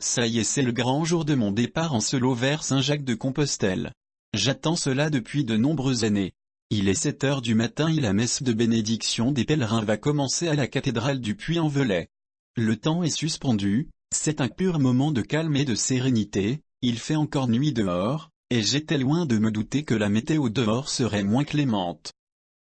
Ça y est, c'est le grand jour de mon départ en solo vers Saint-Jacques-de-Compostelle. J'attends cela depuis de nombreuses années. Il est 7 heures du matin et la messe de bénédiction des pèlerins va commencer à la cathédrale du Puy-en-Velay. Le temps est suspendu, c'est un pur moment de calme et de sérénité, il fait encore nuit dehors, et j'étais loin de me douter que la météo dehors serait moins clémente.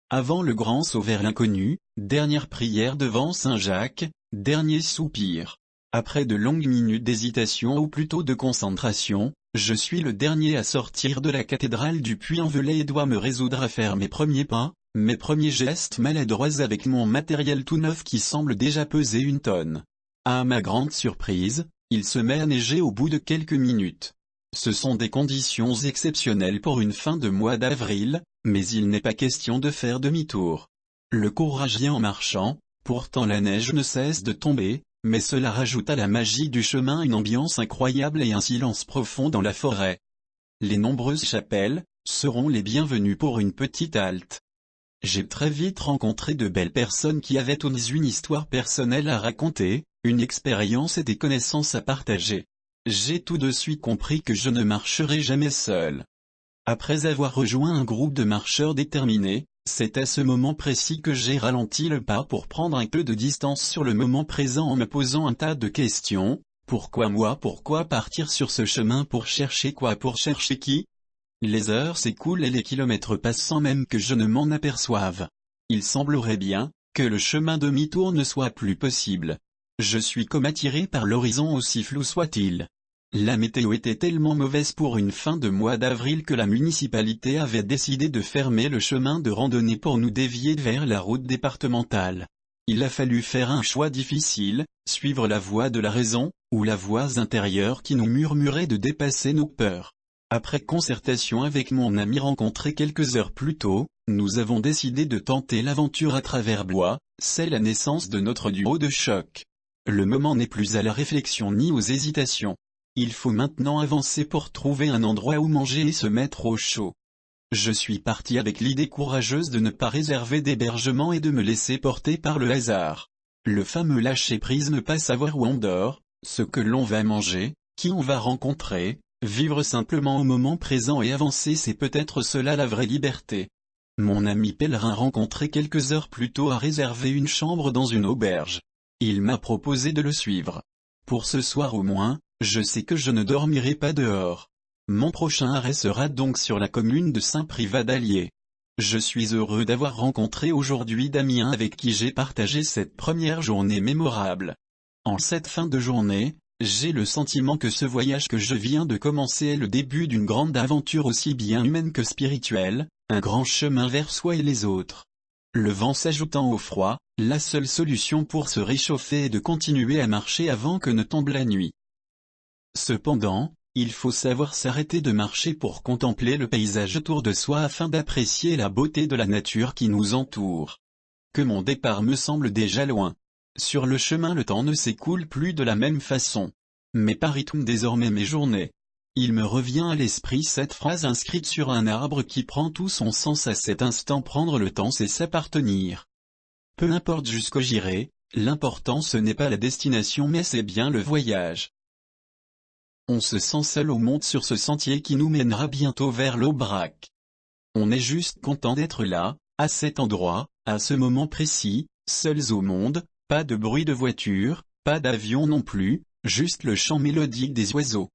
Avant le grand saut vers l'inconnu, dernière prière devant Saint-Jacques, dernier soupir. Après de longues minutes d'hésitation ou plutôt de concentration, je suis le dernier à sortir de la cathédrale du Puy-en-Velay et dois me résoudre à faire mes premiers pas, mes premiers gestes maladroits avec mon matériel tout neuf qui semble déjà peser 1 tonne. À ma grande surprise, il se met à neiger au bout de quelques minutes. Ce sont des conditions exceptionnelles pour une fin de mois d'avril, mais il n'est pas question de faire demi-tour. Le courage vient en marchant, pourtant la neige ne cesse de tomber, mais cela rajoute à la magie du chemin une ambiance incroyable et un silence profond dans la forêt. Les nombreuses chapelles seront les bienvenues pour une petite halte. J'ai très vite rencontré de belles personnes qui avaient tous une histoire personnelle à raconter, une expérience et des connaissances à partager. J'ai tout de suite compris que je ne marcherai jamais seul. Après avoir rejoint un groupe de marcheurs déterminés, c'est à ce moment précis que j'ai ralenti le pas pour prendre un peu de distance sur le moment présent en me posant un tas de questions. Pourquoi moi? Pourquoi partir sur ce chemin? Pour chercher quoi? Pour chercher qui? Les heures s'écoulent et les kilomètres passent sans même que je ne m'en aperçoive. Il semblerait bien que le chemin demi-tour ne soit plus possible. Je suis comme attiré par l'horizon aussi flou soit-il. La météo était tellement mauvaise pour une fin de mois d'avril que la municipalité avait décidé de fermer le chemin de randonnée pour nous dévier vers la route départementale. Il a fallu faire un choix difficile, suivre la voie de la raison, ou la voix intérieure qui nous murmurait de dépasser nos peurs. Après concertation avec mon ami rencontré quelques heures plus tôt, nous avons décidé de tenter l'aventure à travers bois, c'est la naissance de notre duo de choc. Le moment n'est plus à la réflexion ni aux hésitations. Il faut maintenant avancer pour trouver un endroit où manger et se mettre au chaud. Je suis parti avec l'idée courageuse de ne pas réserver d'hébergement et de me laisser porter par le hasard. Le fameux lâcher-prise, ne pas savoir où on dort, ce que l'on va manger, qui on va rencontrer, vivre simplement au moment présent et avancer, c'est peut-être cela la vraie liberté. Mon ami pèlerin rencontré quelques heures plus tôt a réservé une chambre dans une auberge. Il m'a proposé de le suivre. Pour ce soir au moins, je sais que je ne dormirai pas dehors. Mon prochain arrêt sera donc sur la commune de Saint-Privat d'Allier. Je suis heureux d'avoir rencontré aujourd'hui Damien avec qui j'ai partagé cette première journée mémorable. En cette fin de journée, j'ai le sentiment que ce voyage que je viens de commencer est le début d'une grande aventure aussi bien humaine que spirituelle, un grand chemin vers soi et les autres. Le vent s'ajoutant au froid, la seule solution pour se réchauffer est de continuer à marcher avant que ne tombe la nuit. Cependant, il faut savoir s'arrêter de marcher pour contempler le paysage autour de soi afin d'apprécier la beauté de la nature qui nous entoure. Que mon départ me semble déjà loin. Sur le chemin le temps ne s'écoule plus de la même façon. Mais par rythme désormais mes journées. Il me revient à l'esprit cette phrase inscrite sur un arbre qui prend tout son sens à cet instant: prendre le temps c'est s'appartenir. Peu importe jusqu'où j'irai, l'important ce n'est pas la destination mais c'est bien le voyage. On se sent seul au monde sur ce sentier qui nous mènera bientôt vers l'Aubrac. On est juste content d'être là, à cet endroit, à ce moment précis, seuls au monde, pas de bruit de voiture, pas d'avion non plus, juste le chant mélodique des oiseaux.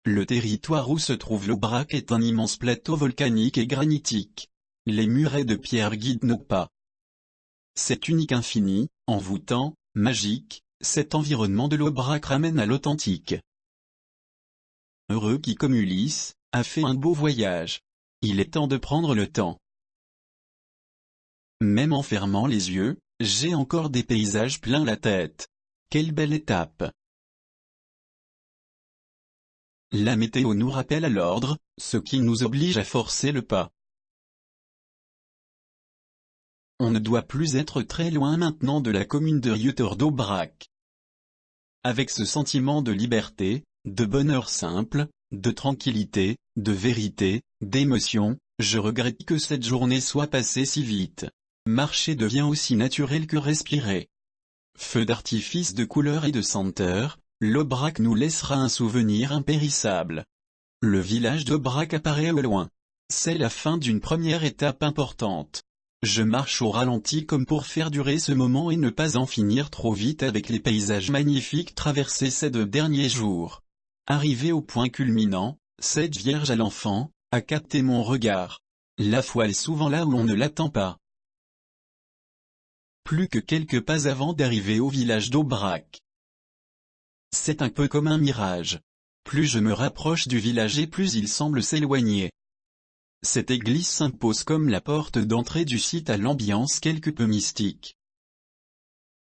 Le territoire où se trouve l'Aubrac est un immense plateau volcanique et granitique. Les murets de pierre guident nos pas. C'est unique, infini, envoûtant, magique. Cet environnement de l'Aubrac ramène à l'authentique. Heureux qui, comme Ulysse, a fait un beau voyage. Il est temps de prendre le temps. Même en fermant les yeux, j'ai encore des paysages plein la tête. Quelle belle étape! La météo nous rappelle à l'ordre, ce qui nous oblige à forcer le pas. On ne doit plus être très loin maintenant de la commune de Rieuther-d'Aubrac. Avec ce sentiment de liberté, de bonheur simple, de tranquillité, de vérité, d'émotion, je regrette que cette journée soit passée si vite. Marcher devient aussi naturel que respirer. Feux d'artifice de couleurs et de senteurs, l'Aubrac nous laissera un souvenir impérissable. Le village d'Aubrac apparaît au loin. C'est la fin d'une première étape importante. Je marche au ralenti comme pour faire durer ce moment et ne pas en finir trop vite avec les paysages magnifiques traversés ces 2 derniers jours. Arrivé au point culminant, cette Vierge à l'enfant, a capté mon regard. La foi est souvent là où on ne l'attend pas. Plus que quelques pas avant d'arriver au village d'Aubrac. C'est un peu comme un mirage. Plus je me rapproche du village et plus il semble s'éloigner. Cette église s'impose comme la porte d'entrée du site à l'ambiance quelque peu mystique.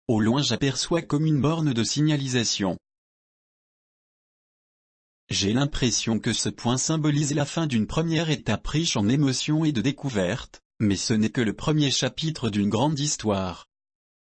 Au loin j'aperçois comme une borne de signalisation. J'ai l'impression que ce point symbolise la fin d'une première étape riche en émotions et de découvertes, mais ce n'est que le premier chapitre d'une grande histoire.